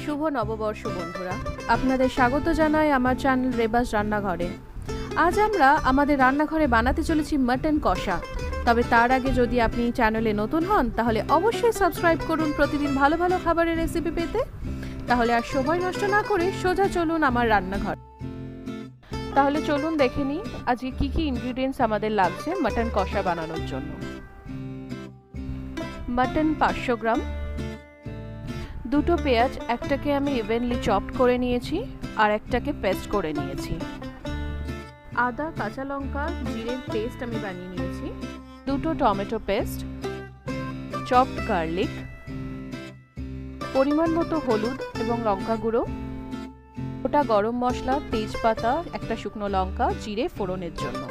শুভ নববর্ষ বন্ধুরা, আপনাদের স্বাগত জানাই আমার চ্যানেল রেবাস রান্নাঘরে। আজ আমরা আমাদের রান্নাঘরে বানাতে চলেছি মাটন কষা। তবে তার আগে যদি আপনি চ্যানেলে নতুন হন তাহলে অবশ্যই সাবস্ক্রাইব করুন প্রতিদিন ভালো ভালো খাবারের রেসিপি পেতে। তাহলে আর সময় নষ্ট না করে সোজা চলুন আমার রান্নাঘর। তাহলে চলুন দেখে নিই আজকে কি কি ইনগ্রিডিয়েন্টস আমাদের লাগছে মাটন কষা বানানোর জন্য। মাটন 500 গ্রাম, দুটো পেঁয়াজ, একটাকে আমি ইভেনলি চপড করে নিয়েছি আর একটাকে পেস্ট করে নিয়েছি। আদা, কাঁচা লঙ্কা, জিরের পেস্ট আমি বানিয়ে নিয়েছি। দুটো টমেটো পেস্ট, চপড গার্লিক, পরিমাণ মতো হলুদ এবং লঙ্কা গুঁড়ো, গোটা গরম মশলা, তেজপাতা, একটা শুকনো লঙ্কা, জিরে ফোড়নের জন্য,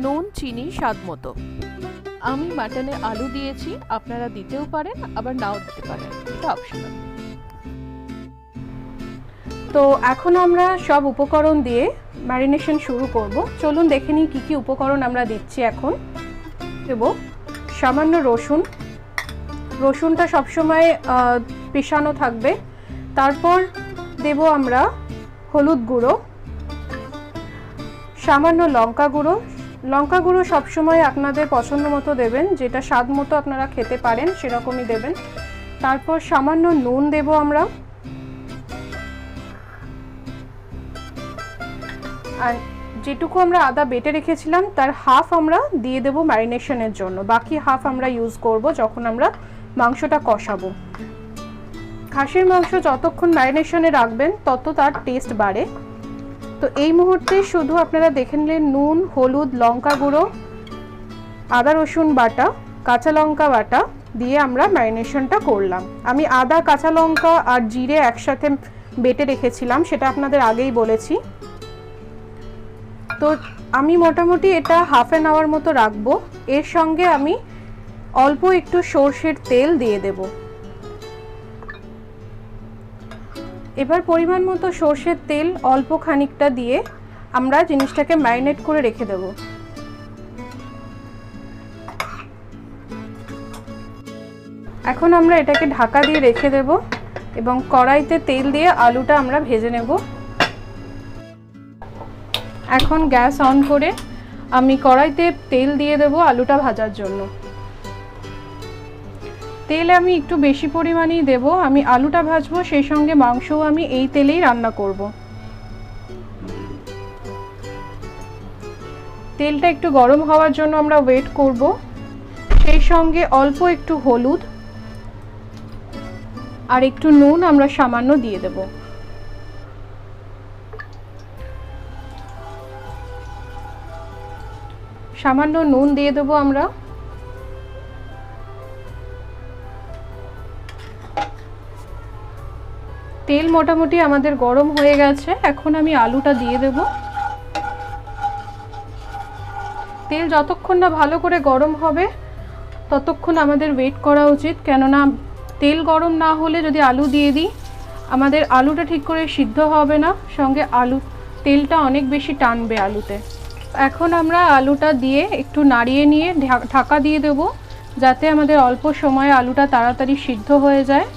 নুন, চিনি স্বাদ মতো। আমি মাটনে আলু দিয়েছি, আপনারা দিতেও পারেন আবার নাও দিতে পারেন, এটা অপশনাল। তো এখন আমরা সব উপকরণ দিয়ে ম্যারিনেশন শুরু করব। চলুন দেখে নিই কী কী উপকরণ আমরা দিচ্ছি। এখন দেব সামান্য রসুন, রসুনটা সবসময় পেশানো থাকবে। তারপর দেব আমরা হলুদ গুঁড়ো, সামান্য লঙ্কা গুঁড়ো। লঙ্কা গুঁড়ো সবসময় আপনাদের পছন্দ মতো দেবেন, যেটা স্বাদ মতো আপনারা খেতে পারেন সেরকমই দেবেন। তারপর সামান্য নুন দেব আমরা, আর যেটুকু আমরা আদা বেটে রেখেছিলাম তার হাফ আমরা দিয়ে দেব ম্যারিনেশনের জন্য, বাকি হাফ আমরা ইউজ করব যখন আমরা মাংসটা কষাবো। খাসির মাংস যতক্ষণ ম্যারিনেশনে রাখবেন তত তার টেস্ট বাড়ে। তো এই মুহূর্তে শুধু আপনারা দেখে নিলেন নুন, হলুদ, লঙ্কা গুঁড়ো, আদা রসুন বাটা, কাঁচা লঙ্কা বাটা দিয়ে আমরা ম্যারিনেশনটা করলাম। আমি আদা, কাঁচা লঙ্কা আর জিরে একসাথে বেটে রেখেছিলাম, সেটা আপনাদের আগেই বলেছি। তো আমি মোটামুটি এটা হাফ অ্যান আওয়ার মতো রাখবো। এর সঙ্গে আমি অল্প একটু সর্ষের তেল দিয়ে দেব। এবার পরিমাণ মতো সর্ষের তেল অল্প খানিকটা দিয়ে আমরা জিনিসটাকে ম্যারিনেট করে রেখে দেব। এখন আমরা এটাকে ঢাকা দিয়ে রেখে দেব এবং কড়াইতে তেল দিয়ে আলুটা আমরা ভেজে নেব। এখন গ্যাস অন করে আমি কড়াইতে তেল দিয়ে দেব আলুটা ভাজার জন্য। তেল আমি একটু বেশি পরিমাণেই দেব, আমি আলুটা ভাজবো, সেই সঙ্গে মাংসও আমি এই তেলেই রান্না করব। তেলটা একটু গরম হওয়ার জন্য আমরা ওয়েট করব। সেই সঙ্গে অল্প একটু হলুদ আর একটু নুন আমরা সামান্য দিয়ে দেব। সামান্য নুন দিয়ে দেবো আমরা। তেল মোটামুটি আমাদের গরম হয়ে গেছে, এখন আমি আলুটা দিয়ে দেব। তেল যতক্ষণ না ভালো করে গরম হবে ততক্ষণ আমাদের ওয়েট করা উচিত, কেননা তেল গরম না হলে যদি আলু দিয়ে দিই আমাদের আলুটা ঠিক করে সিদ্ধ হবে না, সঙ্গে তেলটা অনেক বেশি টানবে আলুতে। এখন আমরা আলুটা দিয়ে একটু নাড়িয়ে নিয়ে ঢাকা দিয়ে দেব, যাতে আমাদের অল্প সময়ে আলুটা তাড়াতাড়ি সিদ্ধ হয়ে যায়।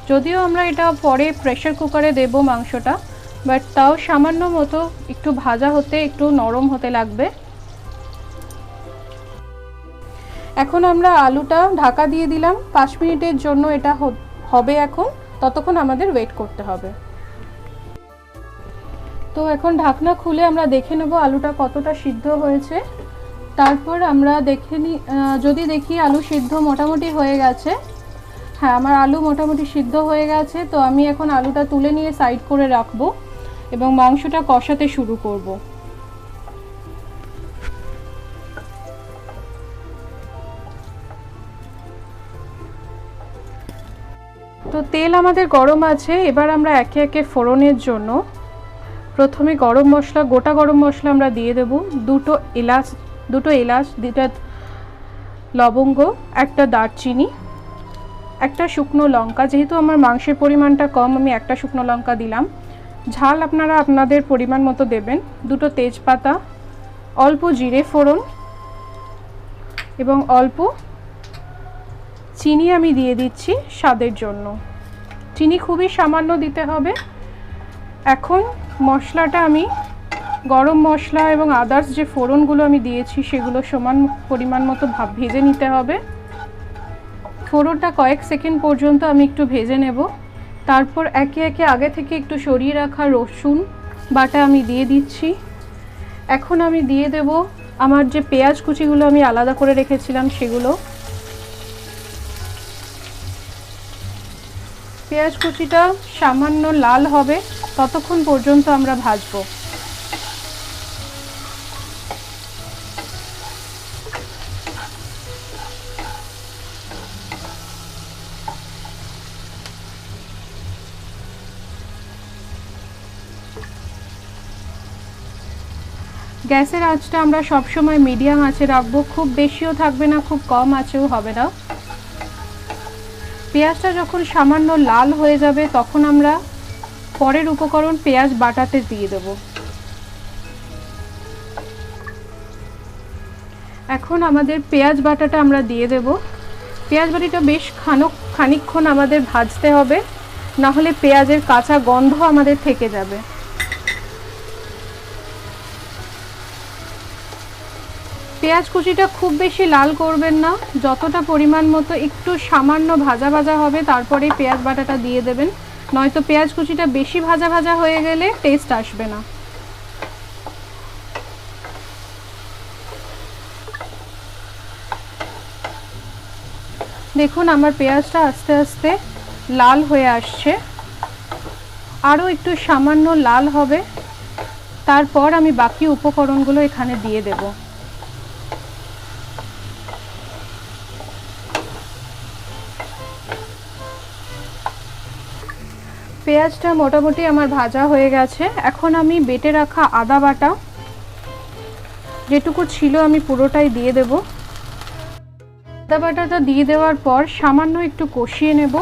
যদিও আমরা এটা পরে প্রেসার কুকারে দেব মাংসটা, বাট তাও সামান্য মতো একটু ভাজা হতে, একটু নরম হতে লাগবে। এখন আমরা আলুটা ঢাকা দিয়ে দিলাম 5 মিনিটের জন্য, এটা হবে এখন, ততক্ষণ আমাদের ওয়েট করতে হবে। তো এখন ঢাকনা খুলে আমরা দেখে নেব আলুটা কতটা সিদ্ধ হয়েছে। তারপর আমরা যদি দেখি আলু সিদ্ধ মোটামুটি হয়ে গেছে, হ্যাঁ আমার আলু মোটামুটি সিদ্ধ হয়ে গেছে, তো আমি এখন আলুটা তুলে নিয়ে সাইড করে রাখবো এবং মাংসটা কষাতে শুরু করব। তো তেল আমাদের গরম আছে, এবার আমরা একে একে ফোড়নের জন্য প্রথমে গরম মশলা, গোটা গরম মশলা আমরা দিয়ে দেব। দুটো এলাচ, দুটো লবঙ্গ, একটা দারচিনি, একটা শুকনো লঙ্কা। যেহেতু আমার মাংসের পরিমাণটা কম আমি একটা শুকনো লঙ্কা দিলাম, ঝাল আপনারা আপনাদের পরিমাণ মতো দেবেন। দুটো তেজপাতা, অল্প জিরে ফোড়ন এবং অল্প চিনি আমি দিয়ে দিচ্ছি স্বাদের জন্য। চিনি খুবই সামান্য দিতে হবে। এখন মশলাটা আমি গরম মশলা এবং আদার্স যে ফোড়নগুলো আমি দিয়েছি সেগুলো সমান পরিমাণ মতো ভেজে নিতে হবে। ফোড়নটা কয়েক সেকেন্ড পর্যন্ত আমি একটু ভেজে নেব। তারপর একে একে আগে থেকে একটু সরিয়ে রাখা রসুন বাটা আমি দিয়ে দিচ্ছি। এখন আমি দিয়ে দেব আমার যে পেঁয়াজ কুচিগুলো আমি আলাদা করে রেখেছিলাম সেগুলো। পেঁয়াজ কুচিটা সামান্য লাল হবে ততক্ষণ পর্যন্ত আমরা ভাজবো। গ্যাসের আঁচটা আমরা সবসময় মিডিয়াম আঁচে রাখবো, খুব বেশিও থাকবে না, খুব কম আঁচেও হবে না। পেঁয়াজটা যখন সামান্য লাল হয়ে যাবে তখন আমরা পরের উপকরণ পেঁয়াজ বাটাতে দিয়ে দেব। এখন আমাদের পেঁয়াজ বাটাটা আমরা দিয়ে দেব। পেঁয়াজ বাটিটা বেশ খানিকক্ষণ আমাদের ভাজতে হবে, না হলে পেঁয়াজের কাঁচা গন্ধ আমাদের থেকে যাবে। পেঁয়াজ কুচিটা খুব বেশি লাল করবেন না, যতটা পরিমাণ মতো একটু সামান্য ভাজা ভাজা হবে তারপরে পেঁয়াজ বাটাটা দিয়ে দেবেন, নয়তো পেঁয়াজ কুচিটা বেশি ভাজা ভাজা হয়ে গেলে টেস্ট আসবে না। দেখুন আমার পেঁয়াজটা আস্তে আস্তে লাল হয়ে আসছে, আরও একটু সামান্য লাল হবে, তারপর আমি বাকি উপকরণগুলো এখানে দিয়ে দেব। পেঁয়াজটা মোটামুটি আমার ভাজা হয়ে গেছে। এখন আমি বেটে রাখা আদা বাটা যেটুকু ছিল আমি পুরোটাই দিয়ে দেব। আদা বাটাটা দিয়ে দেওয়ার পর সামান্য একটু কষিয়ে নেব।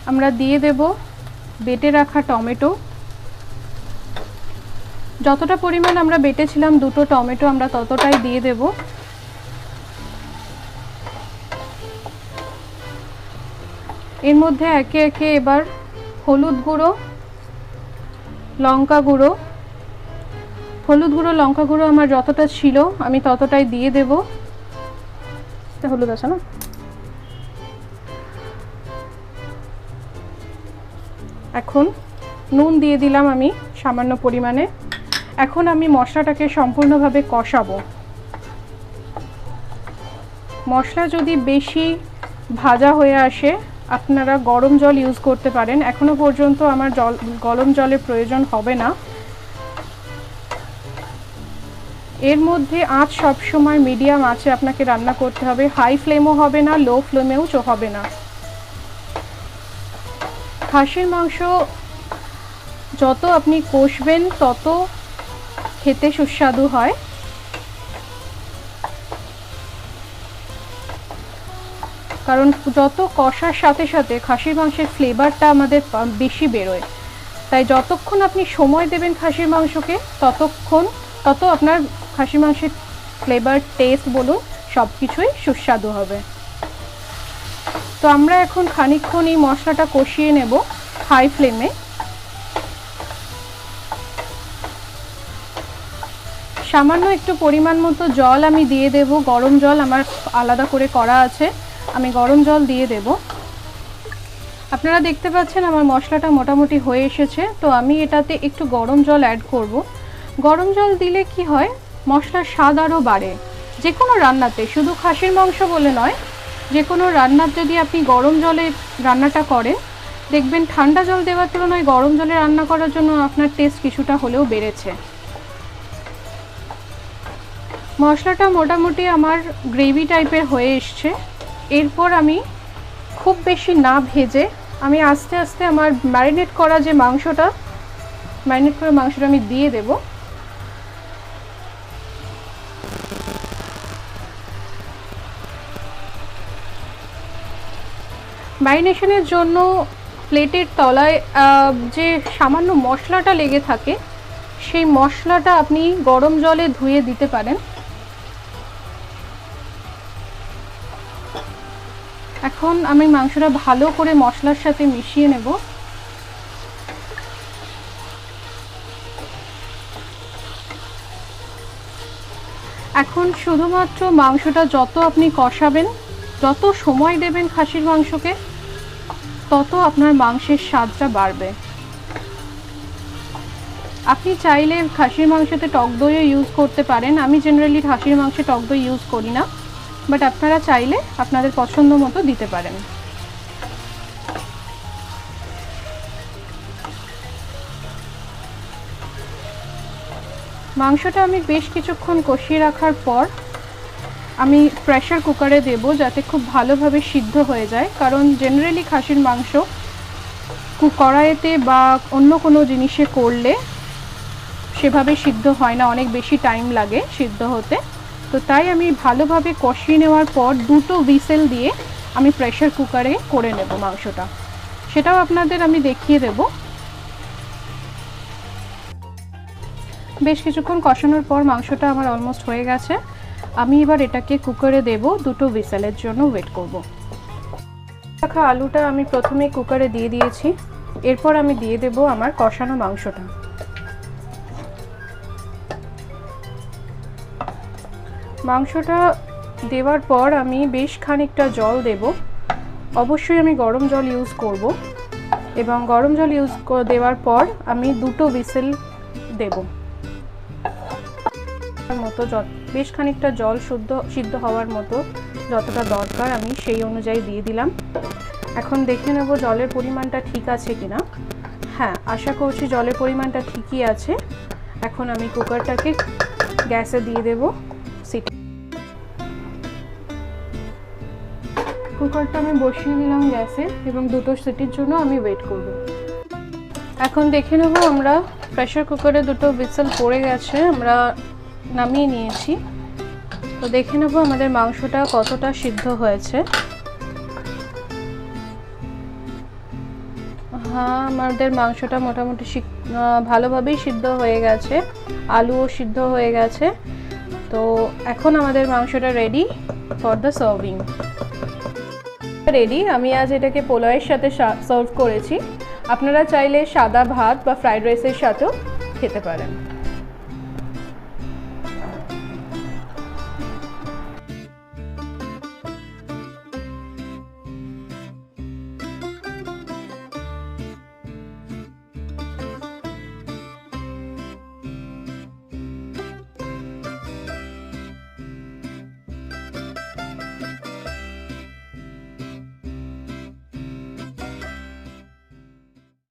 আমরা দিয়ে দেব বেটে রাখা টমেটো। যতটা পরিমাণ আমরা বেটেছিলাম দুটো টমেটো আমরা ততটাই দিয়ে দেব। এর মধ্যে একে একে এবার হলুদ গুঁড়ো, লঙ্কা গুঁড়ো, হলুদ গুঁড়ো লঙ্কা গুঁড়ো আমার যতটা ছিল আমি ততটাই দিয়ে দেব। হলুদ আছে না, এখন নুন দিয়ে দিলাম আমি সামান্য পরিমাণে। এখন আমি মশলাটাকে সম্পূর্ণভাবে কষাবো। মশলা যদি বেশি ভাজা হয়ে আসে আপনারা গরম জল ইউজ করতে পারেন, এখনো পর্যন্ত আমার গরম জলের প্রয়োজন হবে না। এর মধ্যে আঁচ সবসময় মিডিয়াম আঁচে আপনাকে রান্না করতে হবে, হাই ফ্লেমও হবে না, লো ফ্লেমেও হবে না। খাসির মাংস যত আপনি কষবেন তত খেতে সুস্বাদু হয়। কারণ যত কষার সাথে সাথে খাসির মাংসের ফ্লেভারটা আমাদের বেশি বেরোয়, তাই যতক্ষণ আপনি সময় দেবেন খাসির মাংসকে তত আপনার খাসির মাংসের ফ্লেভার, টেস্ট বলুন সব কিছুই সুস্বাদু হবে। তো আমরা এখন খানিকক্ষণ এই মশলাটা কষিয়ে নেব হাই ফ্লেমে। সামান্য একটু পরিমাণ মতো জল আমি দিয়ে দেব, গরম জল আমার আলাদা করে করা আছে, আমি গরম জল দিয়ে দেব। আপনারা দেখতে পাচ্ছেন আমার মশলাটা মোটামুটি হয়ে এসেছে, তো আমি এটাতে একটু গরম জল অ্যাড করব। গরম জল দিলে কি হয়, মশলার স্বাদ আরও বাড়ে। যে কোনো রান্নাতে, শুধু খাসির মাংস বলে নয়, যে কোনো রান্নার যদি আপনি গরম জলে রান্নাটা করেন দেখবেন ঠান্ডা জল দেওয়ার তুলনায় গরম জলে রান্না করার জন্য আপনার টেস্ট কিছুটা হলেও বেড়েছে। মশলাটা মোটামুটি আমার গ্রেভি টাইপের হয়ে এসছে। এরপর আমি খুব বেশি না ভেজে আমি আস্তে আস্তে আমার ম্যারিনেট করা মাংসটা আমি দিয়ে দেব। ম্যারিনেশনের জন্য প্লেটের তলায় যে সামান্য মশলাটা লেগে থাকে সেই মশলাটা আপনি গরম জলে ধুয়ে দিতে পারেন। এখন আমি মাংসটা ভালো করে মশলার সাথে মিশিয়ে নেব। এখন শুধুমাত্র মাংসটা যত আপনি কষাবেন, যত সময় দেবেন খাসির মাংসকে, তত আপনার মাংসের স্বাদটা বাড়বে। আপনি চাইলে খাসির মাংসতে টক দইও ইউজ করতে পারেন। আমি জেনারেলি খাসির মাংসে টক দই ইউজ করি না, বাট আপনারা চাইলে আপনাদের পছন্দ মতো দিতে পারেন। মাংসটা আমি বেশ কিছুক্ষণ কষিয়ে রাখার পর আমি প্রেসার কুকারে দেব, যাতে খুব ভালোভাবে সিদ্ধ হয়ে যায়। কারণ জেনারেলি খাসির মাংস কড়াইতে বা অন্য কোনো জিনিসে করলে সেভাবে সিদ্ধ হয় না, অনেক বেশি টাইম লাগে সিদ্ধ হতে। তো তাই আমি ভালোভাবে কষিয়ে নেওয়ার পর 2টো হুইসেল দিয়ে আমি প্রেসার কুকারে করে নেব মাংসটা, সেটাও আপনাদের আমি দেখিয়ে দেব। বেশ কিছুক্ষণ কষানোর পর মাংসটা আমার অলমোস্ট হয়ে গেছে। আমি এবার এটাকে কুকারে দেব, 2টো হুইসেলের জন্য ওয়েট করব। রাখা আলুটা আমি প্রথমে কুকারে দিয়ে দিয়েছি, এরপর আমি দিয়ে দেব আমার কষানো মাংসটা। মাংসটা দেওয়ার পর আমি বেশ খানিকটা জল দেব। অবশ্যই আমি গরম জল ইউজ করব, এবং গরম জল ইউজ দেওয়ার পর আমি 2টো হুইসেল দেব মতো। বেশ খানিকটা জল সিদ্ধ হওয়ার মতো যতটা দরকার আমি সেই অনুযায়ী দিয়ে দিলাম। এখন দেখে নেব জলের পরিমাণটা ঠিক আছে কিনা। হ্যাঁ, আশা করছি জলের পরিমাণটা ঠিকই আছে। এখন আমি কুকারটাকে গ্যাসে দিয়ে দেব সিটি। কুকারটা আমি বসিয়ে দিলাম গ্যাসে এবং 2টো সিটির জন্য আমি ওয়েট করব। এখন দেখে নেব, আমরা প্রেসার কুকারে 2টো হুইসেল পড়ে গেছে, আমরা নামিয়ে নিয়েছি। তো দেখে নেব আমাদের মাংসটা কতটা সিদ্ধ হয়েছে। হ্যাঁ, আমাদের মাংসটা মোটামুটি ভালোভাবেই সিদ্ধ হয়ে গেছে, আলুও সিদ্ধ হয়ে গেছে। তো এখন আমাদের মাংসটা ready for the serving. Ready. আমি আজ এটাকে পোলাওয়ের সাথে সার্ভ করেছি। আপনারা চাইলে সাদা ভাত বা ফ্রাইড রাইসের সাথেও খেতে পারেন।